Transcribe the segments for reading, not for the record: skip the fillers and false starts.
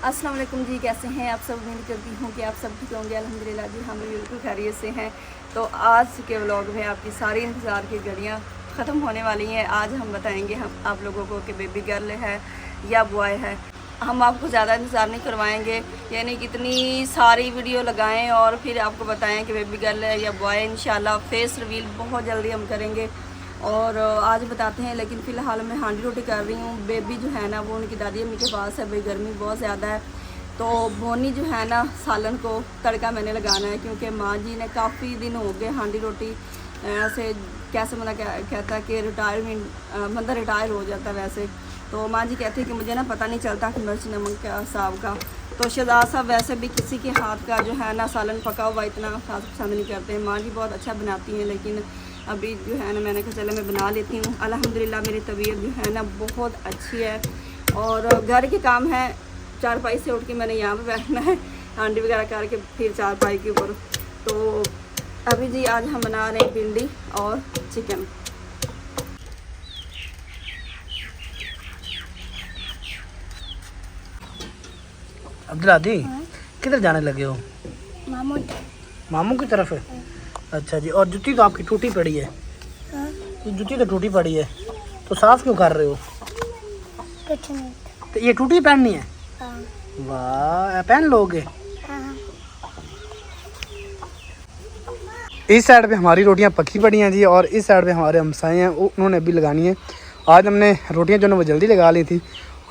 अस्सलाम वालेकुम जी, कैसे हैं आप सब। उम्मीद करती हूँ कि आप सब ठीक होंगे। अल्हम्दुलिल्लाह जी, हम भी बिल्कुल खैरियत से हैं। तो आज के व्लॉग में आपकी सारी इंतज़ार की घड़ियाँ ख़त्म होने वाली हैं। आज हम बताएंगे हम आप लोगों को कि बेबी गर्ल है या बॉय है। हम आपको ज़्यादा इंतज़ार नहीं करवाएंगे, यानी कितनी सारी वीडियो लगाएं और फिर आपको बताएं कि बेबी गर्ल है या बॉय। इंशाल्लाह फेस रिवील बहुत जल्दी हम करेंगे और आज बताते हैं। लेकिन फ़िलहाल मैं हांडी रोटी कर रही हूँ। बेबी जो है ना वो उनकी दादी अम्मी के पास है। भाई गर्मी बहुत ज़्यादा है, तो बोनी जो है ना सालन को तड़का मैंने लगाना है, क्योंकि माँ जी ने काफ़ी दिन हो गए हांडी रोटी ऐसे कैसे मना कहता है कि रिटायरमेंट बंदा रिटायर हो जाता है वैसे। तो माँ जी कहती है कि मुझे ना पता नहीं चलता कि मिर्च नमक का हिसाब का। तो शहजाद साहब वैसे भी किसी के हाथ का जो है ना सालन पका हुआ इतना खास पसंद नहीं करते हैं। माँ जी बहुत अच्छा बनाती हैं, लेकिन अभी जो है ना मैंने कहा चलो मैं बना लेती हूँ। अल्हम्दुलिल्लाह मेरी तबीयत जो है ना बहुत अच्छी है और घर के काम है। चारपाई से उठ के मैंने यहाँ पे बैठना है, हांडी वगैरह करके फिर चारपाई के ऊपर। तो अभी जी आज हम बना रहे हैं भिंडी और चिकन। अब्दुल्ला दी किधर जाने लगे हो? मामू मामू की तरफ है। अच्छा जी। और जूती तो आपकी टूटी पड़ी है। ये जूती तो टूटी पड़ी है, तो साफ क्यों कर रहे हो? कुछ नहीं। तो ये टूटी पहननी है? वाह, पहन लोगे? इस साइड पे हमारी रोटियां पकी पड़ी हैं जी, और इस साइड पे हमारे हमसाए हैं, उन्होंने अभी लगानी है। आज हमने रोटियां जो है वो जल्दी लगा ली थी,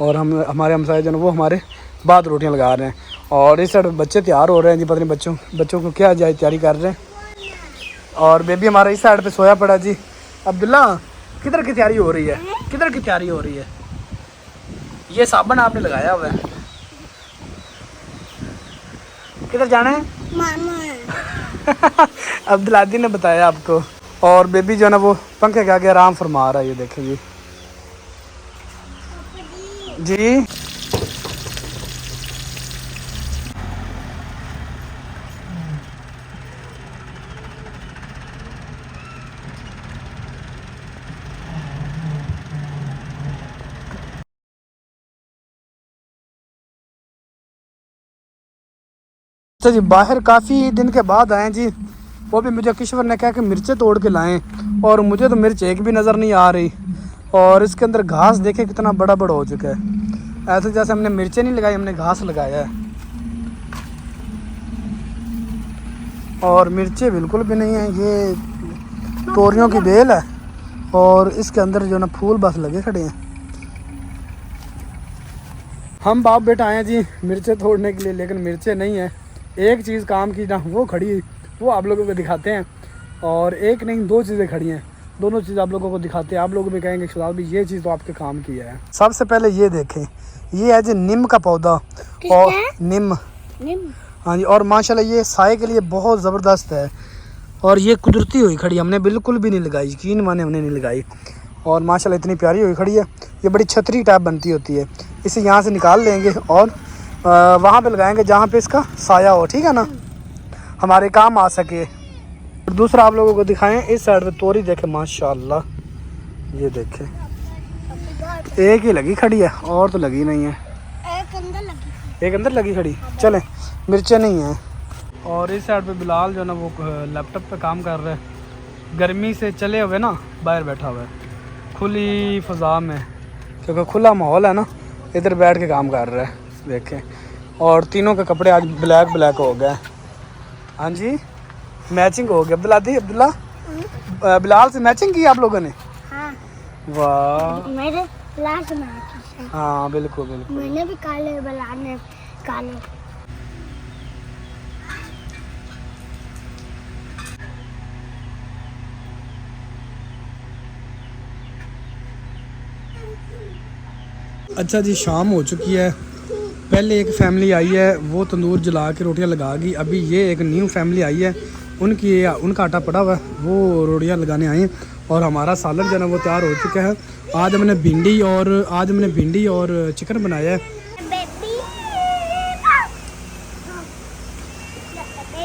और हम हमारे हमसाए जो है वो हमारे बाद रोटियां लगा रहे हैं। और इस साइड बच्चे तैयार हो रहे हैं जी, पता नहीं बच्चों को क्या जाए तैयारी कर रहे हैं। और बेबी हमारा इस साइड पे सोया पड़ा जी। अब्दुल्ला किधर की तैयारी हो रही है? किधर की तैयारी हो रही है? ये साबन आपने लगाया हुआ है, किधर जाना है? अब्दुल्लादी ने बताया आपको। और बेबी जो है ना वो पंखे के आगे आराम फरमा रहा है, ये देखें जी। जी तो जी बाहर काफ़ी दिन के बाद आए जी। वो भी मुझे किश्वर ने कहा कि मिर्चें तोड़ के लाएं, और मुझे तो मिर्च एक भी नज़र नहीं आ रही। और इसके अंदर घास देखे कितना बड़ा बड़ा हो चुका है। ऐसे जैसे हमने मिर्चें नहीं लगाई, हमने घास लगाया है। और मिर्चें बिल्कुल भी नहीं है, ये तोरियों की बेल है, और इसके अंदर जो ना फूल बस लगे खड़े हैं। हम बाप बेटा आए हैं जी मिर्चें तोड़ने के लिए, लेकिन मिर्चें नहीं है। एक चीज़ काम की ना वो खड़ी, वो आप लोगों को दिखाते हैं। और एक नहीं दो चीज़ें खड़ी हैं, दोनों चीज़ आप लोगों को दिखाते हैं। आप लोग भी कहेंगे शहजाद भी ये चीज़ तो आपके काम की है। सबसे पहले ये देखें, ये है जी नीम का पौधा। और नीम, हाँ जी। और माशाल्लाह ये साए के लिए बहुत ज़बरदस्त है, और ये कुदरती हुई खड़ी, हमने बिल्कुल भी नहीं लगाई, यकीन माने हमने नहीं लगाई। और माशाल्लाह इतनी प्यारी हुई खड़ी है। ये बड़ी छतरी टाइप बनती होती है। इसे यहाँ से निकाल लेंगे और वहाँ पे लगाएंगे जहाँ पे इसका साया हो, ठीक है ना, हमारे काम आ सके। और दूसरा आप लोगों को दिखाएं, इस साइड पे तोरी देखें माशाल्लाह, ये देखें एक ही लगी खड़ी है, और तो लगी नहीं है। एक अंदर लगी खड़ी। चलें, मिर्चें नहीं हैं। और इस साइड पे बिलाल जो है ना वो लैपटॉप पे काम कर रहा है। गर्मी से चले हुए ना बाहर बैठा हुआ है खुली फ़ज़ा में, क्योंकि खुला माहौल है ना, इधर बैठ के काम कर रहा है देखें। और तीनों के कपड़े आज ब्लैक ब्लैक हो गए। हाँ जी, मैचिंग हो गया। अब्दुल्ला बिलाल से मैचिंग की आप लोगों ने? हाँ। वाह, मेरे लास्ट मैच। हाँ बिल्कुल बिल्कुल। मैंने भी काले, बिलाल ने काले। अच्छा जी, शाम हो चुकी है। पहले एक फैमिली आई है, वो तंदूर जला के रोटियां लगा गई। अभी ये एक न्यू फैमिली आई है, उनका आटा पड़ा हुआ है, वो रोटियां लगाने आए हैं। और हमारा सालन जो है ना वो तैयार हो चुका है। आज हमने भिंडी और चिकन बनाया है।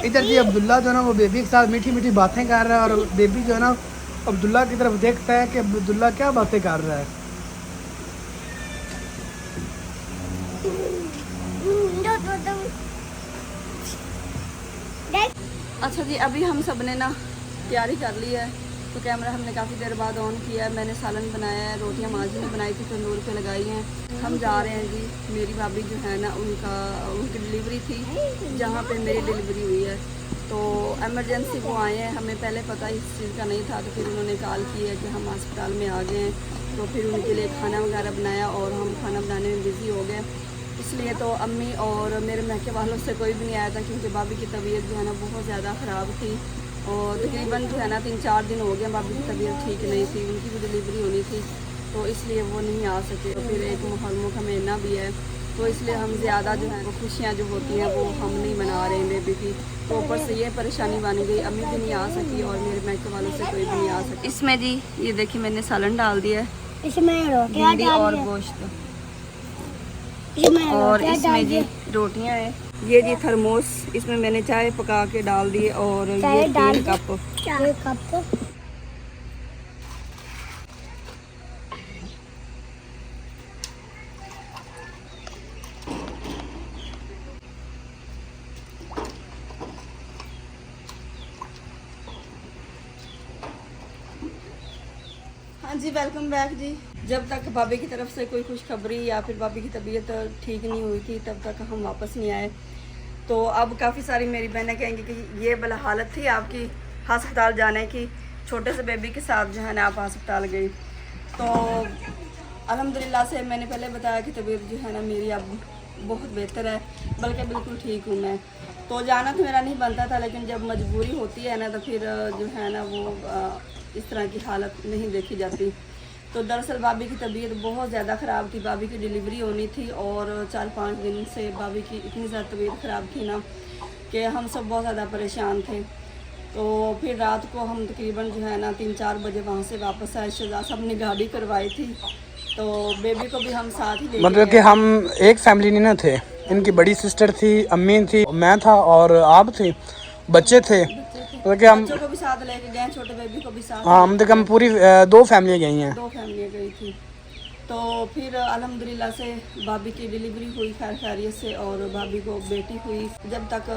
इधर जी अब्दुल्ला जो है ना वो बेबी के साथ मीठी मीठी बातें कर रहा है, और बेबी जो है ना अब्दुल्ला की तरफ देखता है कि अब्दुल्ला क्या बातें कर रहा है। अच्छा जी, अभी हम सब ने ना तैयारी कर ली है, तो कैमरा हमने काफ़ी देर बाद ऑन किया है। मैंने सालन बनाया है, रोटियां माजी ने बनाई थी, तंदूर पे लगाई हैं। हम जा रहे हैं जी, मेरी भाभी जो है ना उनकी डिलीवरी थी जहाँ पे मेरी डिलीवरी हुई है, तो एमरजेंसी वो आए हैं। हमें पहले पता इस चीज़ का नहीं था, तो फिर उन्होंने कॉल की है कि हम अस्पताल में आ गए हैं। तो फिर उनके लिए खाना वगैरह बनाया और हम खाना बनाने में बिज़ी हो गए, इसलिए तो अम्मी और मेरे महके वालों से कोई भी नहीं आया था, क्योंकि भाभी की तबीयत जो है ना बहुत ज़्यादा ख़राब थी और तकरीबन जो है ना 3-4 दिन हो गए भाभी की तबीयत ठीक नहीं थी, उनकी भी डिलीवरी होनी थी, तो इसलिए वो नहीं आ सके। तो फिर एक मुहर्रम का महीना भी है, तो इसलिए हम ज़्यादा जो है वो खुशियाँ जो होती हैं वो हम नहीं मना रहे हैं बेबी की। तो ऊपर से ये परेशानी बन गई, अम्मी भी नहीं आ सकी और मेरे महके वालों से कोई भी नहीं आ सकी। इसमें जी ये देखिए मैंने सालन डाल दिया है, इसमें रोटियां भिंडी डाल और दिए। गोश्त, इसमें और रोटियां इसमें डाल जी दिए। रोटियां हैं। ये जी थर्मोस, इसमें मैंने चाय पका के डाल दी और चाय ये डाल 3 दी। कप। 4 कप। हाँ जी, वेलकम बैक जी। जब तक भाभी की तरफ से कोई खुशखबरी या फिर भाभी की तबीयत ठीक नहीं हुई थी तब तक हम वापस नहीं आए। तो अब काफ़ी सारी मेरी बहनें कहेंगी कि ये भला हालत थी आपकी अस्पताल जाने की, छोटे से बेबी के साथ जो है ना आप अस्पताल गई। तो अल्हम्दुलिल्लाह से मैंने पहले बताया कि तबीयत जो है ना मेरी अब बहुत बेहतर है, बल्कि बिल्कुल ठीक हूँ मैं। तो जाना तो मेरा नहीं बनता था, लेकिन जब मजबूरी होती है ना तो फिर जो है ना वो इस तरह की हालत नहीं देखी जाती। तो दरअसल भाभी की तबीयत बहुत ज़्यादा ख़राब थी, भाभी की डिलीवरी होनी थी और 4-5 दिन से भाभी की इतनी ज़्यादा तबीयत ख़राब थी ना कि हम सब बहुत ज़्यादा परेशान थे। तो फिर रात को हम तकरीबन जो है ना 3-4 बजे वहाँ से वापस आए। शहजाद साहब ने गाड़ी करवाई थी, तो बेबी को भी हम साथ ही ले मतलब कि हम एक फैमिली नहीं ना थे, इनकी बड़ी सिस्टर थी, अम्मी थी, मैं था और आप थे, बच्चे थे, मतलब कि हम बच्चों को भी साथ लेके गए, छोटे बेबी को भी साथ। हाँ, हम तक हम पूरी 2 फैमिलियाँ गई हैं। 2 फैमिलियाँ गई थी। तो फिर अल्हम्दुलिल्लाह से भाभी की डिलीवरी हुई खैर खैरियत से और भाभी को बेटी हुई। जब तक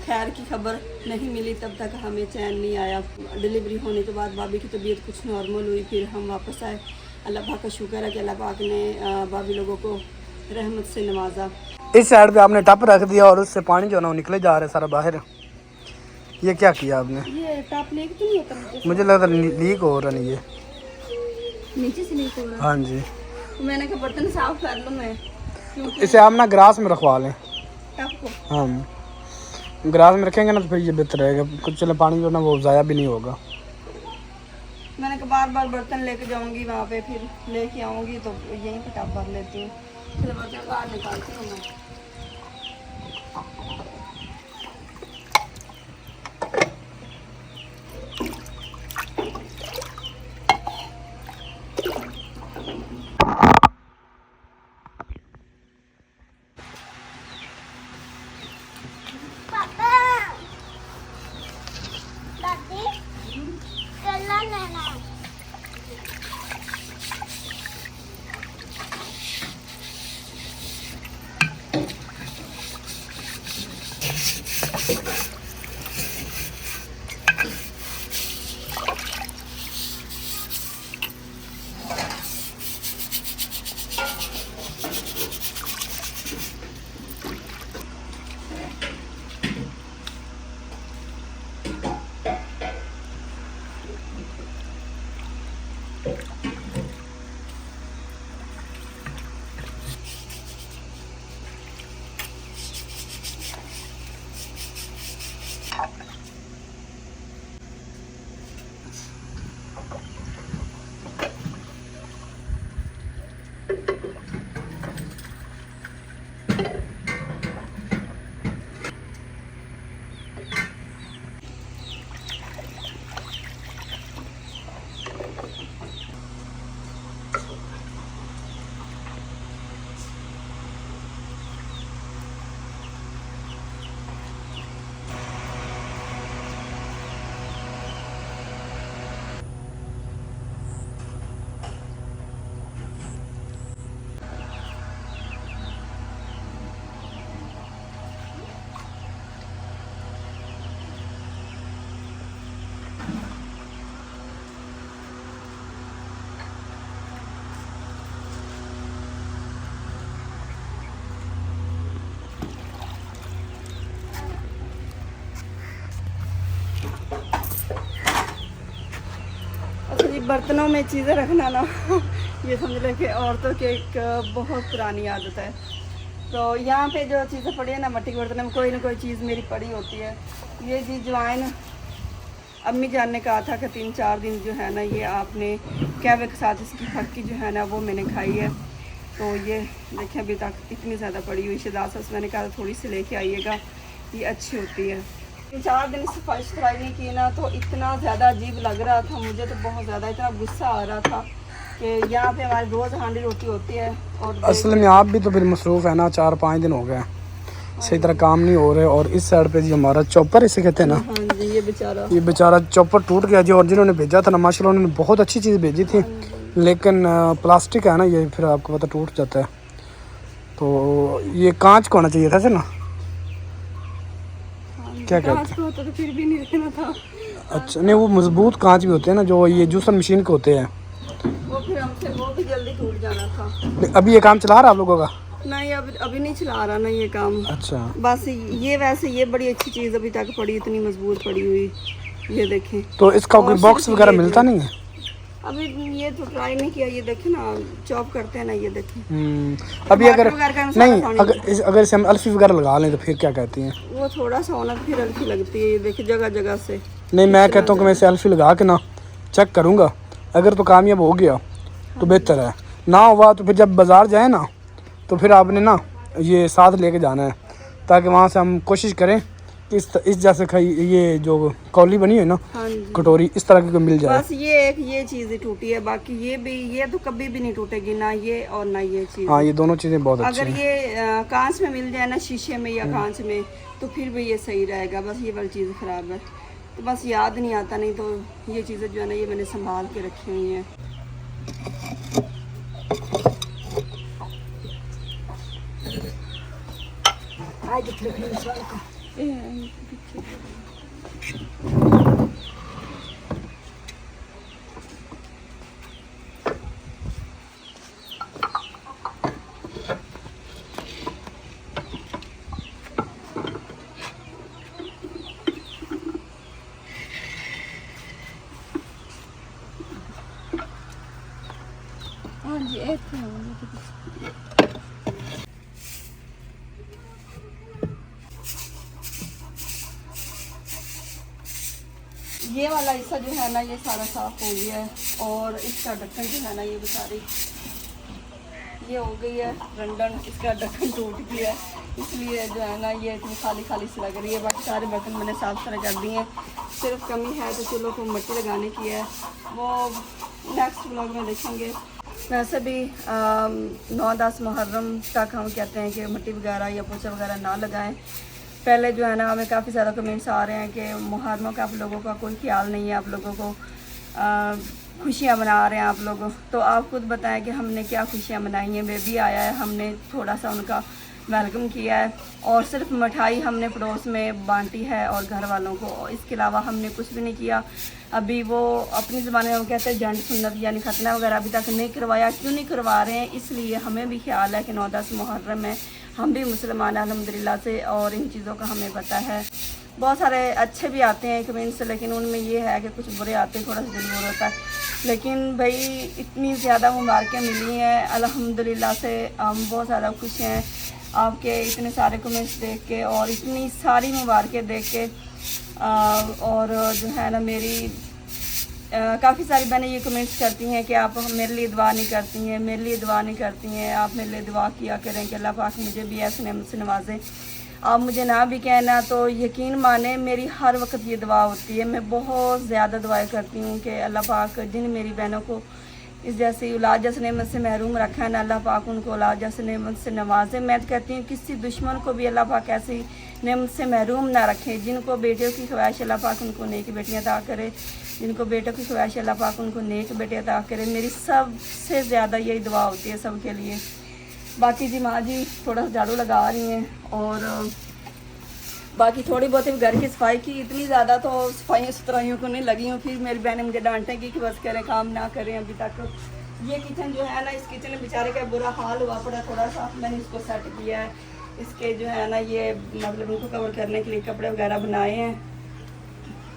खैर की खबर नहीं मिली तब तक हमें चैन नहीं आया। डिलीवरी होने के बाद भाभी की तबीयत कुछ नॉर्मल हुई, फिर हम वापस आए। अल्लाह पाक का शुक्र है कि अल्लाह पाक ने भाभी लोगों को रहमत से नवाजा। इस साइड पे आपने टप रख दिया और उससे पानी जो है ना वो निकले जा रहा है सारा बाहर। ये क्या किया आपने? ये टॉप लीक तो नहीं होता? मुझे लगता लीक हो रहा नहीं, ये नीचे से लीक हो रहा है। हाँ जी, तो मैंने कहा बर्तन साफ कर लूँ मैं, क्योंकि इसे आप ना ग्रास में रखवा लें। टॉप को हाँ, ग्रास में रखेंगे ना तो फिर ये बेहतर रहेगा, कुछ चले पानी जो ना वो ज़ाया भी नहीं होगा। मैंने कहा बार बार बर्तन लेके जाऊंगी वहाँ पे, फिर लेके आऊंगी तो यहीं पे टॉप भर लेती हूँ। फिर बर्तन बाहर निकालती हूँ मैं। पापा, दादी, केला लेना। बर्तनों में चीज़ें रखना ना ये समझ लें कि औरतों की एक बहुत पुरानी आदत है। तो यहाँ पे जो चीज़ें पड़ी है ना, मट्टी के बर्तन में कोई ना कोई चीज़ मेरी पड़ी होती है। ये जी ज्वाइन अम्मी जान ने कहा था कि 3-4 दिन जो है ना ये आपने कहवे के साथ इसकी फक्की जो है ना वो मैंने खाई है। तो ये देखिए अभी तक इतनी ज़्यादा पड़ी हुई शिदात से मैंने कहा थोड़ी सी लेके आइएगा, ये अच्छी होती है। 3-4 दिन सफाई सुथराई नहीं की ना तो इतना ज़्यादा अजीब लग रहा था मुझे, तो बहुत ज़्यादा इतना गुस्सा आ रहा था कि यहाँ पे हमारी रोज़ हांडी रोटी होती है। और असल में आप भी तो फिर मसरूफ़ है ना, 4-5 दिन हो गए सही तरह काम नहीं हो रहे। और इस साइड पे जी हमारा चॉपर इसे कहते हैं ना, हाँ जी ये बेचारा चॉपर टूट गया जी। और जिन्होंने भेजा था ना माशाल्लाह उन्होंने बहुत अच्छी चीज़ भेजी थी, लेकिन प्लास्टिक है ना ये, फिर आपको पता टूट जाता है। तो ये कांच का होना चाहिए था ना, क्या कहते हैं? तो फिर भी नहीं रखना था। अच्छा नहीं, वो मजबूत कांच भी होते हैं ना जो ये जूसर मशीन के होते हैं, वो फिर हमसे वो भी जल्दी टूट जाना था। अभी ये काम चला रहा आप लोगों का? नहीं अभी नहीं चला रहा ना ये काम। अच्छा बस ये वैसे ये बड़ी अच्छी चीज़ अभी तक पड़ी, इतनी मजबूत पड़ी हुई, ये देखें। तो इसका कोई बॉक्स वगैरह मिलता नहीं है? अभी ये तो ट्राई नहीं किया, ये देखें ना चॉप करते हैं ना, ये देखें। अभी अगर नहीं नहीं अगर इसे हम अल्फी वगैरह लगा लें तो फिर क्या कहती हैं? वो थोड़ा सा होना फिर हल्की लगती है, ये देखिए जगह जगह से। नहीं मैं कहता हूँ कि मैं इसे अल्फी लगा के ना चेक करूँगा, अगर तो कामयाब हो गया तो बेहतर है, ना हुआ तो फिर जब बाज़ार जाए ना तो फिर आपने ना ये साथ लेके जाना है, ताकि वहाँ से हम कोशिश करें कि इस जैसे खाई ये जो कौली बनी है ना, हाँ जी कटोरी इस तरह की कोई मिल जाए। बस ये चीज़ ही टूटी है, बाकी ये तो कभी भी नहीं टूटेगी, ना ये और ना ये चीज़। हाँ ये दोनों चीज़ें बहुत अच्छी अगर हैं। ये कांच में मिल जाए ना, शीशे में या कांच में, तो फिर भी ये सही रहेगा। बस ये वाली चीज़ ख़राब है, तो बस याद नहीं आता, नहीं तो ये चीज़ें जो है ना ये मैंने संभाल के रखी हुई हैं। हाँ जी ये वाला हिस्सा जो है ना ये सारा साफ हो गया है, और इसका ढक्कन जो है ना ये बेचारी ये हो गई है रंडन, इसका ढक्कन टूट गया है, इसलिए जो है ना ये इतनी खाली खाली सी लग रही है। बाकी सारे बर्तन मैंने साफ सुथरा कर दिए हैं, सिर्फ कमी है तो चूल्हों को मिट्टी लगाने की है, वो नेक्स्ट व्लॉग में देखेंगे। वैसे भी 9-10 मुहर्रम तक हम कहते हैं कि मिट्टी वगैरह या पोछा वगैरह ना लगाएं। पहले जो है ना हमें काफ़ी ज़्यादा कमेंट्स आ रहे हैं कि मुहर्रम का आप लोगों का कोई ख्याल नहीं है, आप लोगों को खुशियाँ मना रहे हैं आप लोग। तो आप खुद बताएं कि हमने क्या खुशियाँ मनाई हैं। बेबी आया है, हमने थोड़ा सा उनका वेलकम किया है, और सिर्फ मिठाई हमने पड़ोस में बांटी है और घर वालों को, इसके अलावा हमने कुछ भी नहीं किया। अभी वो अपनी ज़बान में वो कहते हैं जंड सुन्नत यानी खतना वगैरह अभी तक नहीं करवाया। क्यों नहीं करवा रहे हैं? इसलिए हमें भी ख्याल है कि 9-10 मुहर्रम है, हम भी मुसलमान हैं अल्हम्दुलिल्लाह से, और इन चीज़ों का हमें पता है। बहुत सारे अच्छे भी आते हैं कमेंट्स, लेकिन उनमें ये है कि कुछ बुरे आते हैं, थोड़ा सा दिल बुरा होता है। लेकिन भाई इतनी ज़्यादा मुबारकें मिली हैं अल्हम्दुलिल्लाह से, हम बहुत ज़्यादा खुश हैं आपके इतने सारे कमेंट्स देख के और इतनी सारी मुबारकें देख के। और जो है ना मेरी काफ़ी सारी बहनें ये कमेंट्स करती हैं कि आप मेरे लिए दुआ नहीं करती हैं, मेरे लिए दुआ नहीं करती हैं, आप मेरे लिए दुआ किया करें कि अल्लाह पाक मुझे भी ऐसे नेमत से नवाजें। आप मुझे ना भी कहना तो यकीन माने मेरी हर वक्त ये दुआ होती है। मैं बहुत ज़्यादा दुआएं करती हूँ कि अल्लाह पाक जिन मेरी बहनों को इस जैसी औलाद जैसे नेमत से महरूम रखा है ना, अल्लाह पाक उनको औलाद जैसे नेमत से नवाजे। मैं तो कहती हूँ किसी दुश्मन को भी अल्लाह पाक ऐसी नेमत से महरूम ना रखे। जिनको बेटियों की ख्वाहिश अल्लाह पाक उनको नेक बेटियाँ अता करे, जिनको बेटों की ख्वाहिश अल्लाह पाक उनको नेक बेटे अता करे। मेरी सबसे ज़्यादा यही दुआ होती है सबके लिए। बाकी जी माँ जी थोड़ा सा झाड़ू लगा रही हैं, और बाकी थोड़ी बहुत घर की सफाई की, इतनी ज़्यादा तो सफाइयों सुथराइयों को नहीं लगी हूँ। फिर मेरी बहनें मुझे डांटेंगी कि बस करें काम ना करें। अभी तक ये किचन जो है ना, इस किचन में बेचारे का बुरा हाल हुआ पड़ा, थोड़ा सा मैंने इसको सेट किया है। इसके जो है ना ये मतलब उनको कवर करने के लिए कपड़े वगैरह बनाए हैं।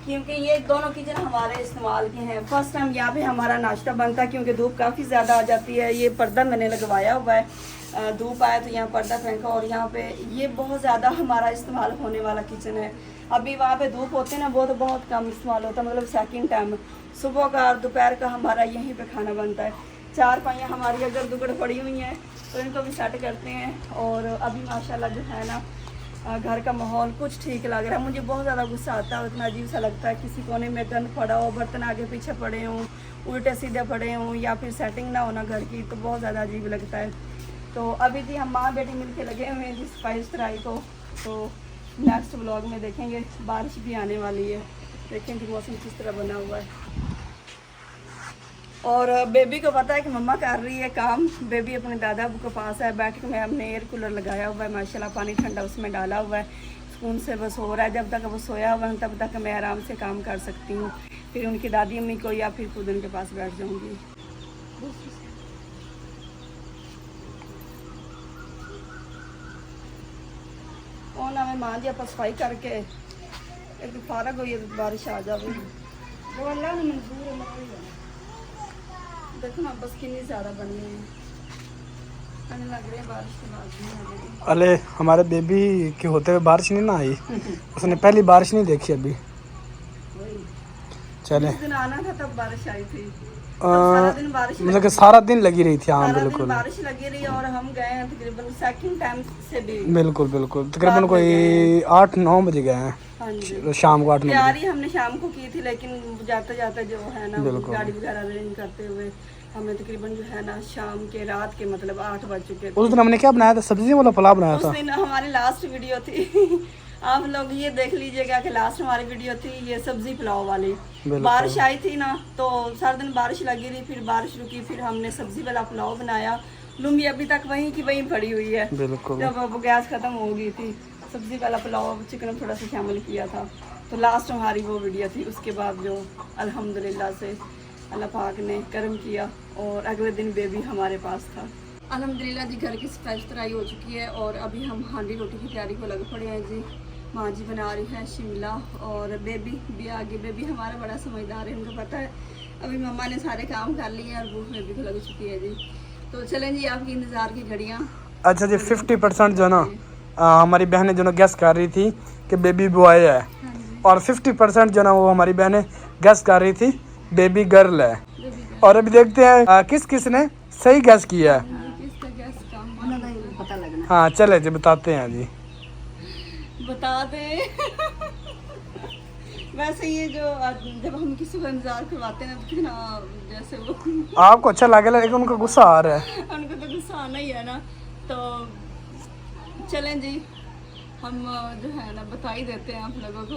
क्योंकि ये दोनों किचन हमारे इस्तेमाल के हैं। फर्स्ट टाइम यहाँ पे हमारा नाश्ता बनता है क्योंकि धूप काफ़ी ज़्यादा आ जाती है। ये पर्दा मैंने लगवाया हुआ है, धूप आया तो यहाँ पर्दा फेंका, और यहाँ पे ये बहुत ज़्यादा हमारा इस्तेमाल होने वाला किचन है। अभी वहाँ पे धूप होते हैं ना, वो तो बहुत कम इस्तेमाल होता है, मतलब सेकंड टाइम सुबह का और दोपहर का हमारा यहीं पे खाना बनता है। चार पाइयाँ हमारी अगर दुगड़ पड़ी हुई हैं तो इनको भी सेट करते हैं। और अभी माशाल्लाह जो है ना घर का माहौल कुछ ठीक लग रहा है। मुझे बहुत ज़्यादा गुस्सा आता है, इतना अजीब सा लगता है, किसी कोने में गंद पड़ा हो, बर्तन आगे पीछे पड़े हों, उल्टे सीधे पड़े हों, या फिर सेटिंग ना होना घर की, तो बहुत ज़्यादा अजीब लगता है। तो अभी जी हम माँ बेटी मिल के लगे हुए हैं जी सफाई सुथराई को। तो नेक्स्ट व्लॉग में देखेंगे, बारिश भी आने वाली है, देखेंगे मौसम किस तरह बना हुआ है। और बेबी को पता है कि मम्मा कर रही है काम। बेबी अपने दादा अबू के पास है, बैठ के मैं हमने एयर कूलर लगाया हुआ है, माशाल्लाह पानी ठंडा उसमें डाला हुआ है, सुकून से बस हो रहा है। जब तक वो सोया हुआ है तब तक मैं आराम से काम कर सकती हूँ, फिर उनकी दादी अम्मी को या फिर खुद उनके पास बैठ जाऊँगी। और ना मैं माँ जी आप सफाई करके एक फारग हुई है, बारिश आ जाए जो अल्लाह ने मंजूर है। देखो ना बस कितनी ज़्यादा बननी है, आने लग रहे हैं बारिश के बाद भी। अरे हमारे बेबी के होते हुए बारिश नहीं ना आई, उसने पहली बारिश नहीं देखी अभी। चले जिस दिन आना था तब बारिश आई थी, सारा दिन बारिश मतलब कि सारा दिन लगी रही थी। हाँ सारा दिन बिल्कुल बारिश लगी रही, और हम गए हैं तकरीबन सेकंड टाइम से भी। बिल्कुल बिल्कुल तकरीबन कोई 8-9 बजे गए हैं, हाँ जी, शाम को 8-9 बजे। तैयारी हमने शाम को की थी, लेकिन जाते जाते जो है ना गाड़ी वगैरह अरेंज करते हुए हमें तकरीबन जो है ना शाम के रात के मतलब 8 बज चुके थे। उस दिन हमने क्या बनाया था, सब्जी वाला पुलाव बनाया उस था। दिन हमारी लास्ट वीडियो थी आप लोग ये देख लीजिएगा कि लास्ट हमारी वीडियो थी ये सब्जी पुलाव वाली। बारिश आई थी ना तो सारा दिन बारिश लगी रही, फिर बारिश रुकी, फिर हमने सब्जी वाला पुलाव बनाया। लुम्बी अभी तक वहीं की वहीं पड़ी हुई है, बिल्कुल जब वो गैस खत्म हो गई थी। सब्जी वाला पुलाव चिकन थोड़ा सा शामिल किया था, तो लास्ट हमारी वो वीडियो थी। उसके बाद जो अल्हम्दुलिल्लाह से अल्लाह पाक ने करम किया और अगले दिन बेबी हमारे पास था। अल्हम्दुलिल्लाह जी घर की सफाई सुथराई हो चुकी है और अभी हम हांडी रोटी की तैयारी को लग पड़े हैं जी। माँ जी बना रही है शिमला और बेबी भी आगे। बेबी हमारा बड़ा समझदार है, उनको पता है अभी मम्मा ने सारे काम कर लिए हैं और भूख बेबी को लग चुकी है जी। तो चलें जी आपकी इंतज़ार की घड़ियाँ। अच्छा जी 50% जो ना हमारी बहनें जो ना गैस कर रही थी कि बेबी बॉय है, और 50% जो ना वो हमारी बहनें गैस कर रही थी बेबी गर्ल है। और अभी देखते हैं किस किस ने सही गैस किया है। पता लगना हाँ चले जी बताते हैं जी। बता दे वैसे ये जो जब हम किसी को इंतजार करवाते हैं तो कितना जैसे वो आपको अच्छा लगेगा, लेकिन उनका गुस्सा आ रहा है। उनको तो गुस्सा आना ही है ना। तो चलें जी हम जो है ना बता ही देते हैं आप लोगों को।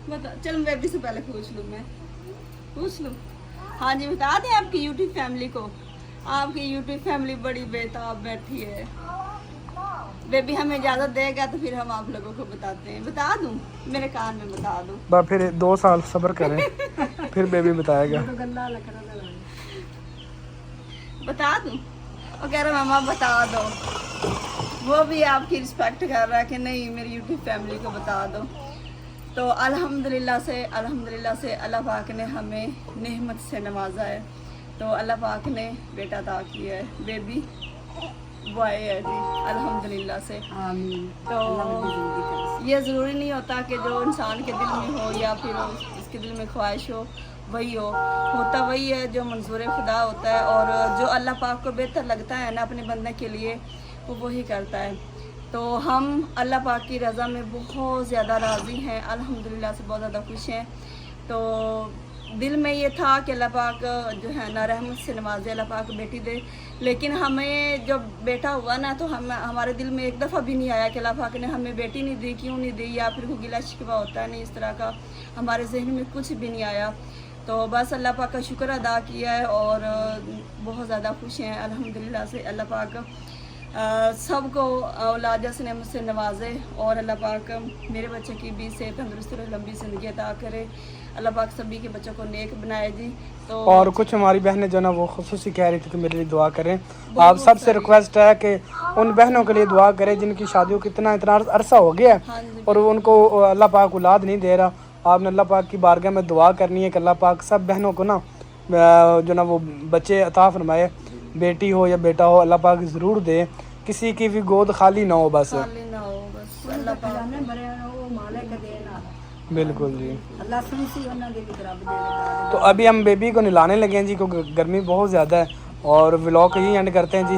बता चल बेबी से पहले पूछ लूँ। हाँ जी बता दें आपकी यूट्यूब फैमिली को। आपकी यूट्यूब फैमिली बड़ी बेताब बैठी है। बेबी हमें इजाज़त देगा तो फिर हम आप लोगों को बताते हैं। बता दूँ मेरे कान में बता दूँ। बस फिर 2 साल सब्र करें फिर बेबी बताएगा। बता दूँ और कह रहा मामा बता दो। वो भी आपकी रिस्पेक्ट कर रहा है कि नहीं मेरी यूट्यूब फैमिली को बता दो। तो अल्हम्दुलिल्लाह से अल्लाह पाक ने हमें नेमत से नवाजा है। तो अल्लाह पाक ने बेटा अता किया है, बेबी बॉय है जी अल्हम्दुलिल्लाह से। तो ये ज़रूरी नहीं होता कि जो इंसान के दिल में हो या फिर उसके दिल में ख्वाहिश हो वही होता वही है जो मंजूर खुदा होता है। और जो अल्लाह पाक को बेहतर लगता है ना अपने बंदे के लिए वो वही करता है। तो हम अल्लाह पाक की रज़ा में बहुत ज़्यादा राज़ी हैं, अल्हम्दुलिल्लाह से बहुत ज़्यादा खुश हैं। तो दिल में ये था कि अल्लाह पाक जो है ना रहमत से नवाजे, अल्लाह पाक बेटी दे। लेकिन हमें जब बेटा हुआ ना तो हमारे दिल में एक दफ़ा भी नहीं आया कि अल्लाह पाक ने हमें बेटी नहीं दी, क्यों नहीं दी, या फिर कोई गिला शिकवा होता है नहीं, इस तरह का हमारे जहन में कुछ भी नहीं आया। तो बस अल्लाह पाक का शुक्र अदा किया है और बहुत ज़्यादा खुश हैं अल्हम्दुलिल्लाह से। अल्लाह पाक सबको औलाद से मुझसे नवाजे और अल्लाह पाक मेरे बच्चे की भी सेहत तंदुरुस्ती और लंबी ज़िंदगी अता करे। अल्लाह पाक सभी के बच्चों को नेक बनाए जी। तो और कुछ हमारी बहनें जो ना वो खुसूसी कह रही थी कि मेरे लिए दुआ करें। आप सबसे रिक्वेस्ट है कि उन बहनों के लिए दुआ करें जिनकी शादियों को इतना अरसा हो गया और उनको अल्लाह पाक औलाद नहीं दे रहा। आपने अल्लाह पाक की बारगाह में दुआ करनी है कि अल्लाह पाक सब बहनों को ना जो ना वो बच्चे अता फरमाए, बेटी हो या बेटा हो, अल्लाह पाक ज़रूर दे, किसी की भी गोद खाली ना हो बस। खाली ना हो बस, अल्लाह पाक बिल्कुल जी। अल्लाह सुनसी उन्होंने भी रब दे। तो अभी हम बेबी को नहलाने लगे हैं जी, क्योंकि गर्मी बहुत ज़्यादा है। और व्लॉग को यही एंड करते हैं जी।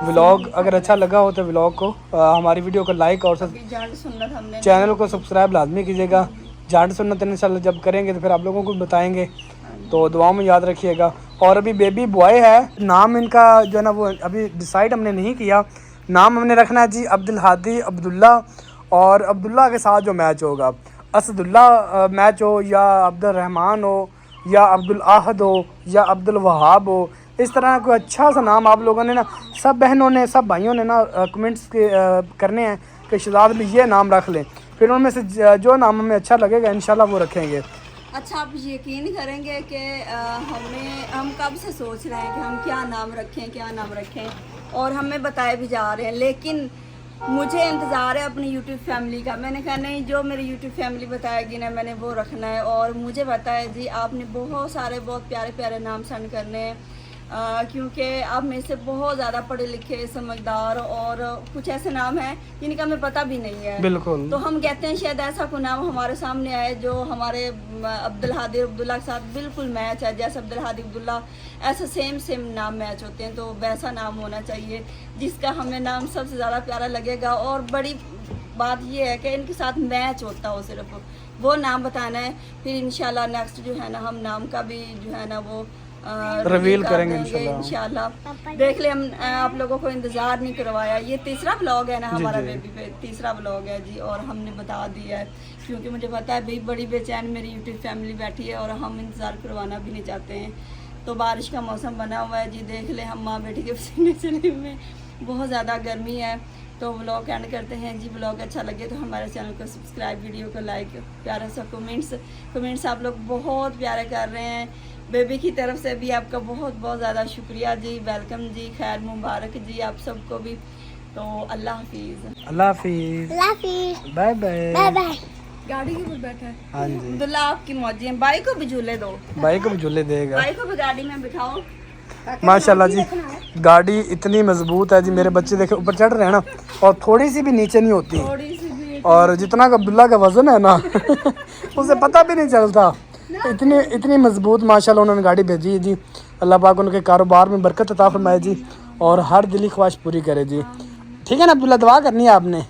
व्लॉग अगर अच्छा लगा हो तो व्लॉग को हमारी वीडियो को लाइक और जान सुन्नत हमने चैनल को सब्सक्राइब लाजमी कीजिएगा। जान सुन्नत इंशाल्लाह जब करेंगे तो फिर आप लोगों को बताएंगे, तो दुआ में याद रखिएगा। और अभी बेबी बॉय है, नाम इनका जो है ना वो अभी डिसाइड हमने नहीं किया। नाम हमने रखना है जी अब्दुल हादी अब्दुल्ला, और अब्दुल्ला के साथ जो मैच होगा, असदुल्ला मैच हो या अब्दुल रहमान हो या अब्दुल आहद हो या अब्दुल वहाब हो, इस तरह कोई अच्छा सा नाम आप लोगों ने ना, सब बहनों ने सब भाइयों ने ना कमेंट्स के करने हैं कि शहजाद भी ये नाम रख लें। फिर उनमें से जो नाम हमें अच्छा लगेगा इंशाल्लाह वो रखेंगे। अच्छा, आप यकीन करेंगे कि हम कब से सोच रहे हैं कि हम क्या नाम रखें और हमें बताए भी जा रहे हैं, लेकिन मुझे इंतज़ार है अपनी यूट्यूब फैमिली का। मैंने कहा नहीं, जो मेरी यूट्यूब फैमिली बताएगी ना मैंने वो रखना है। और मुझे पता है जी आपने बहुत सारे बहुत प्यारे प्यारे नाम सेंड करने हैं, क्योंकि आप में से बहुत ज़्यादा पढ़े लिखे समझदार और कुछ ऐसे नाम हैं जिनका हमें पता भी नहीं है। बिल्कुल। तो हम कहते हैं शायद ऐसा कोई नाम हमारे सामने आए जो हमारे अब्दुल हादी अब्दुल्ला के साथ बिल्कुल मैच है। जैसे अब्दुल हादी अब्दुल्ला ऐसा सेम नाम मैच होते हैं, तो वैसा नाम होना चाहिए जिसका हमें नाम सबसे ज़्यादा प्यारा लगेगा। और बड़ी बात ये है कि इनके साथ मैच होता हो, सिर्फ वो नाम बताना है। फिर इंशाल्लाह नेक्स्ट जो है ना हम नाम का भी जो है ना वो रिवील करेंगे इंशाल्लाह। देख ले, हम आप लोगों को इंतज़ार नहीं करवाया। ये तीसरा व्लॉग है ना हमारा बेबी पे, तीसरा व्लॉग है जी। और हमने बता दिया है क्योंकि मुझे पता है भाई बड़ी बेचैन मेरी यूट्यूब फैमिली बैठी है और हम इंतज़ार करवाना भी नहीं चाहते हैं। तो बारिश का मौसम बना हुआ है जी, देख ले हम माँ बेटी के पसीने चले हुए हैं, बहुत ज़्यादा गर्मी है। तो व्लॉग एंड करते हैं जी। व्लॉग अच्छा लगे तो हमारे चैनल को सब्सक्राइब, वीडियो को लाइक, प्यारा सा कमेंट्स आप लोग बहुत प्यारे कर रहे हैं। बेबी की तरफ से भी आपका बहुत बहुत ज़्यादा शुक्रिया जी, वेलकम जी, खैर मुबारक जी आप सबको भी। तो अल्लाह हाफिज़, अल्लाह हाफिज़, बाय बाय। गाड़ी के ऊपर बैठा है। हाँ जी, अब्दुल्ला आपकी मौजी है। बाई को भी झूले दो, भाई को भी झूले देगा, बाई को भी गाड़ी में बिठाओ। माशाल्लाह जी। गाड़ी इतनी मजबूत है जी, मेरे बच्चे देखे ऊपर चढ़ रहे हैं ना और थोड़ी सी भी नीचे नहीं होती, थोड़ी सी भी। और जितना का अब्दुल्ला का वजन है ना उसे पता भी नहीं चलता, इतनी मजबूत माशाल्लाह उन्होंने गाड़ी भेजी है जी। अल्लाह पाक उनके कारोबार में बरकत अता फरमाए जी और हर दिली ख्वाहिश पूरी करे जी। ठीक है ना अब्दुल्ला, दुआ करनी है आपने।